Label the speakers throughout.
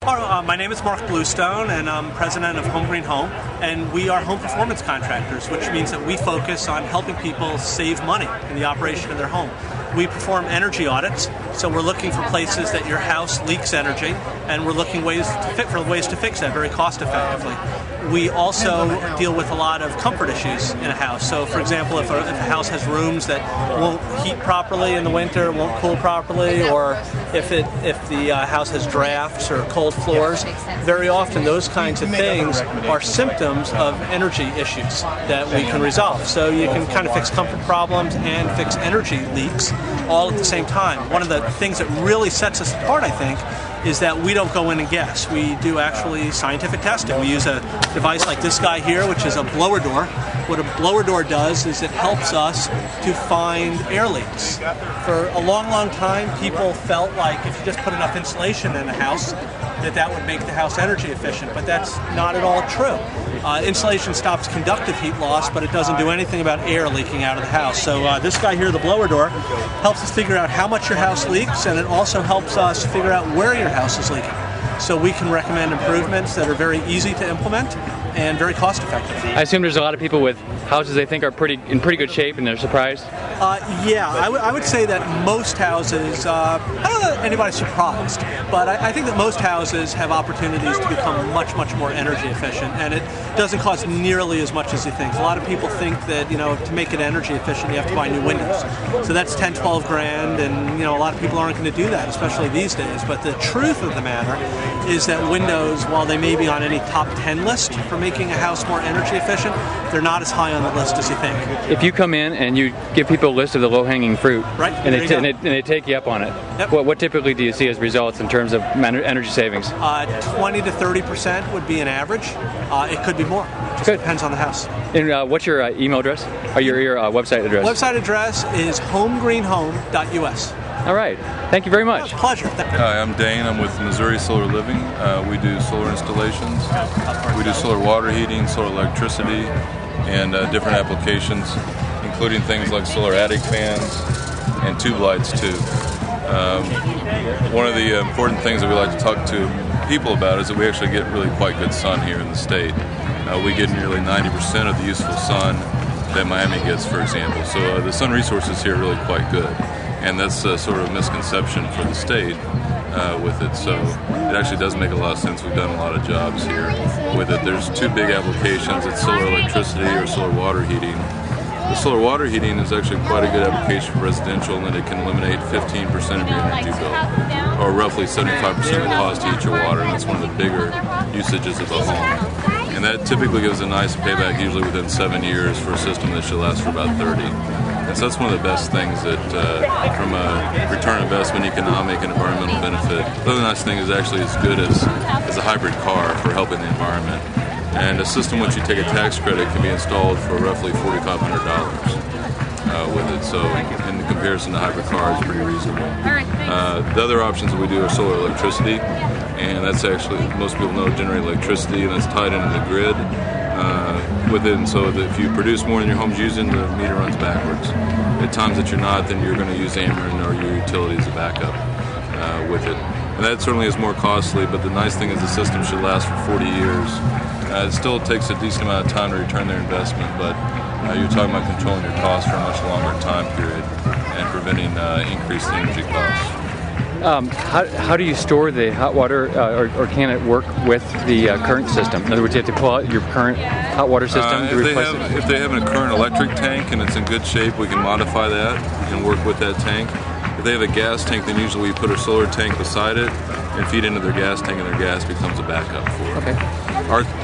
Speaker 1: My name is Mark Bluestone, and I'm president of Home Green Home, and we are home performance contractors, which means that we focus on helping people save money in the operation of their home. We perform energy audits, so we're looking for places that your house leaks energy, and we're looking for ways to fix that very cost effectively. We also deal with a lot of comfort issues in a house. So, for example, if a house has rooms that won't heat properly in the winter, won't cool properly, or if the house has drafts or cold floors, very often those kinds of things are symptoms of energy issues that we can resolve. So you can kind of fix comfort problems and fix energy leaks all at the same time. One of the things that really sets us apart, I think, is that we don't go in and guess. We do actually scientific testing. We use a device like this guy here, which is a blower door. What a blower door does is it helps us to find air leaks. For a long, long time, people felt like if you just put enough insulation in a house, that would make the house energy efficient, but that's not at all true. Insulation stops conductive heat loss, but it doesn't do anything about air leaking out of the house. So this guy here, the blower door, helps us figure out how much your house leaks, and it also helps us figure out where your house is leaking. So we can recommend improvements that are very easy to implement and very cost effective.
Speaker 2: I assume there's a lot of people with houses they think are in pretty good shape and they're surprised?
Speaker 1: Yeah, I would say that most houses, I don't know that anybody's surprised, but I think that most houses have opportunities to become much, much more energy efficient, and it doesn't cost nearly as much as you think. A lot of people think that, to make it energy efficient, you have to buy new windows. So that's 10, 12 grand, and, a lot of people aren't going to do that, especially these days. But the truth of the matter is that windows, while they may be on any top 10 list for making a house more energy efficient, they're not as high on the list as you think.
Speaker 2: If you come in and you give people a list of the low-hanging fruit,
Speaker 1: right,
Speaker 2: and they take you up on it,
Speaker 1: yep.
Speaker 2: What typically do you see as results in terms of energy savings?
Speaker 1: 20 to 30% would be an average. It could be more. Just depends on the house.
Speaker 2: And what's your email address? Or your website address?
Speaker 1: Website address is homegreenhome.us.
Speaker 2: All right. Thank you very much.
Speaker 1: Pleasure.
Speaker 3: Hi, I'm Dane. I'm with Missouri Solar Living. We do solar installations. We do solar water heating, solar electricity, and different applications, including things like solar attic fans and tube lights too. One of the important things that we like to talk to people about is that we actually get really quite good sun here in the state. We get nearly 90% of the useful sun that Miami gets, for example. So the sun resources here are really quite good. And that's sort of a misconception for the state with it. So it actually does make a lot of sense. We've done a lot of jobs here with it. There's two big applications. It's solar electricity or solar water heating. The solar water heating is actually quite a good application for residential in that it can eliminate 15% of your energy bill, or roughly 75% of the cost to heat your water, and that's one of the bigger usages of a home. And that typically gives a nice payback, usually within 7 years, for a system that should last for about 30. And so that's one of the best things that, from a return on investment, economic, and environmental benefit. The other nice thing is actually as good as a hybrid car for helping the environment. And a system which you take a tax credit can be installed for roughly $4,500 with it. So in comparison to hybrid cars, it's pretty reasonable. The other options that we do are solar electricity, and that's actually, most people know, generate electricity, and that's tied into the grid within, so that if you produce more than your home's using, the meter runs backwards. At times that you're not, then you're going to use Ameren or your utility as a backup with it. And that certainly is more costly, but the nice thing is the system should last for 40 years. It still takes a decent amount of time to return their investment, but you're talking about controlling your costs for a much longer time period and preventing increased energy costs.
Speaker 2: How do you store the hot water, or can it work with the current system? In other words, you have to pull out your current hot water system to replace it?
Speaker 3: If they have a current electric tank and it's in good shape, we can modify that and work with that tank. If they have a gas tank, then usually we put a solar tank beside it and feed into their gas tank, and their gas becomes a backup for it.
Speaker 2: Okay.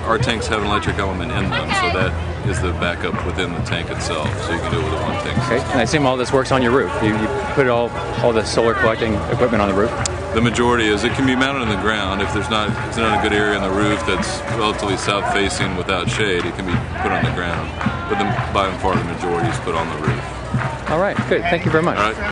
Speaker 3: Our tanks have an electric element in them, so that is the backup within the tank itself, so you can do it with one tank.
Speaker 2: Okay, and I assume all this works on your roof. You put all the solar collecting equipment on the roof?
Speaker 3: The majority is. It can be mounted on the ground. If there's not a good area on the roof that's relatively south-facing without shade, it can be put on the ground. But by and far, the majority is put on the roof.
Speaker 2: All right, good. Thank you very much.
Speaker 3: All right.